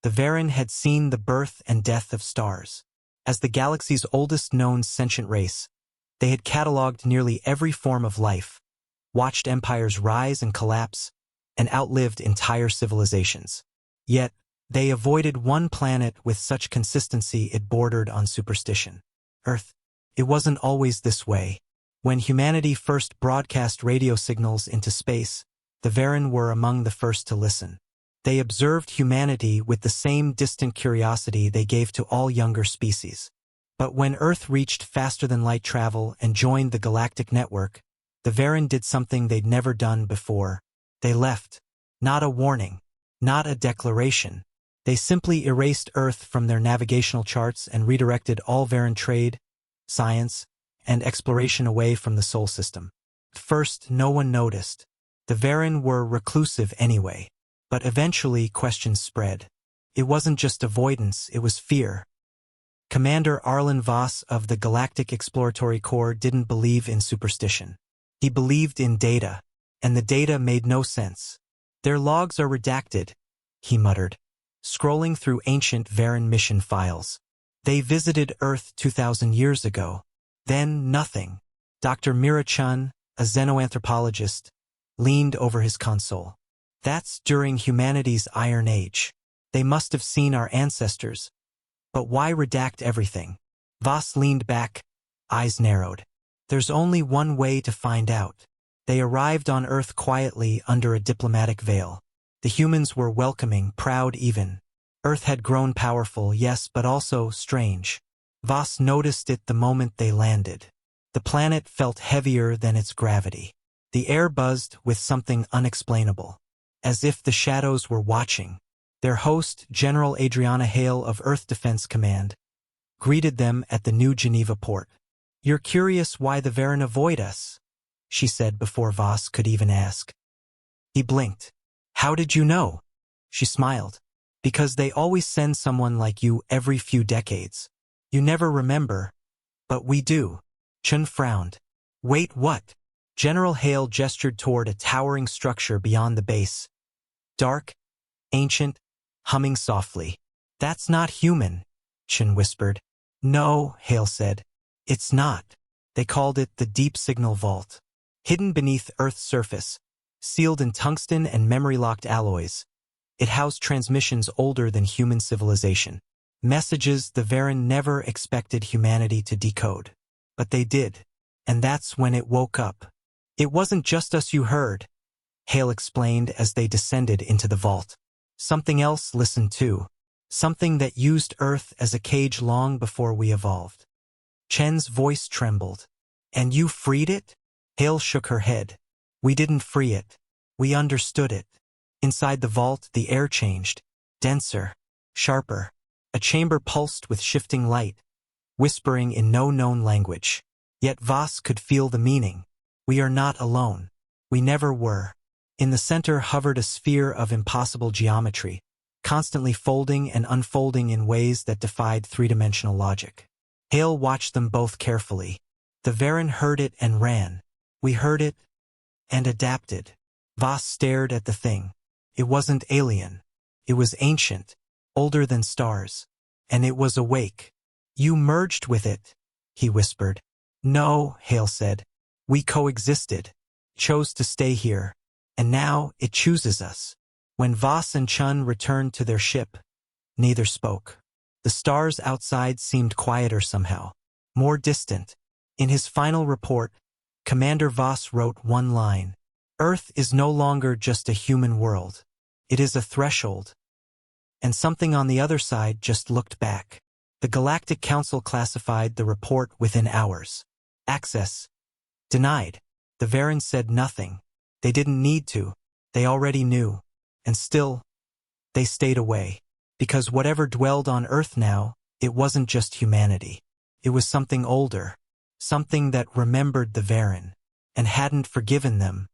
The Varen had seen the birth and death of stars. As the galaxy's oldest known sentient race, they had cataloged nearly every form of life, watched empires rise and collapse, and outlived entire civilizations. Yet, they avoided one planet with such consistency it bordered on superstition. Earth. It wasn't always this way. When humanity first broadcast radio signals into space, the Varen were among the first to listen. They observed humanity with the same distant curiosity they gave to all younger species. But when Earth reached faster-than-light travel and joined the galactic network, the Varen did something they'd never done before. They left. Not a warning. Not a declaration. They simply erased Earth from their navigational charts and redirected all Varen trade, science, and exploration away from the Sol system. At first, no one noticed. The Varen were reclusive anyway. But eventually questions spread. It wasn't just avoidance, it was fear. Commander Arlen Voss of the Galactic Exploratory Corps didn't believe in superstition. He believed in data, and the data made no sense. Their logs are redacted, he muttered, scrolling through ancient Varen mission files. They visited Earth 2,000 years ago. Then nothing. Dr. Mira Chun, a xenoanthropologist, leaned over his console. That's during humanity's Iron Age. They must have seen our ancestors. But why redact everything? Voss leaned back, eyes narrowed. There's only one way to find out. They arrived on Earth quietly under a diplomatic veil. The humans were welcoming, proud even. Earth had grown powerful, yes, but also strange. Voss noticed it the moment they landed. The planet felt heavier than its gravity. The air buzzed with something unexplainable. As if the shadows were watching. Their host, General Adriana Hale of Earth Defense Command, greeted them at the New Geneva port. "You're curious why the Varen avoid us," she said before Voss could even ask. He blinked. "How did you know?" She smiled. "Because they always send someone like you every few decades. You never remember. But we do." Chun frowned. "Wait, what?" General Hale gestured toward a towering structure beyond the base. Dark, ancient, humming softly. "That's not human," Chun whispered. "No," Hale said. "It's not." They called it the Deep Signal Vault. Hidden beneath Earth's surface, sealed in tungsten and memory-locked alloys, it housed transmissions older than human civilization. Messages the Varen never expected humanity to decode. But they did. And that's when it woke up. "It wasn't just us you heard," Hale explained as they descended into the vault. "Something else listened too. Something that used Earth as a cage long before we evolved." Chen's voice trembled. "And you freed it?" Hale shook her head. "We didn't free it. We understood it." Inside the vault, the air changed. Denser. Sharper. A chamber pulsed with shifting light, whispering in no known language. Yet Voss could feel the meaning. We are not alone. We never were. In the center hovered a sphere of impossible geometry, constantly folding and unfolding in ways that defied three-dimensional logic. Hale watched them both carefully. The Varen heard it and ran. We heard it and adapted. Voss stared at the thing. It wasn't alien. It was ancient, older than stars. And it was awake. "You merged with it," he whispered. "No," Hale said. "We coexisted. Chose to stay here. And now it chooses us." When Voss and Chun returned to their ship, neither spoke. The stars outside seemed quieter somehow, more distant. In his final report, Commander Voss wrote one line. "Earth is no longer just a human world. It is a threshold." And something on the other side just looked back. The Galactic Council classified the report within hours. Access denied. The Varen said nothing. They didn't need to. They already knew. And still, they stayed away. Because whatever dwelled on Earth now, it wasn't just humanity. It was something older. Something that remembered the Varen. And hadn't forgiven them.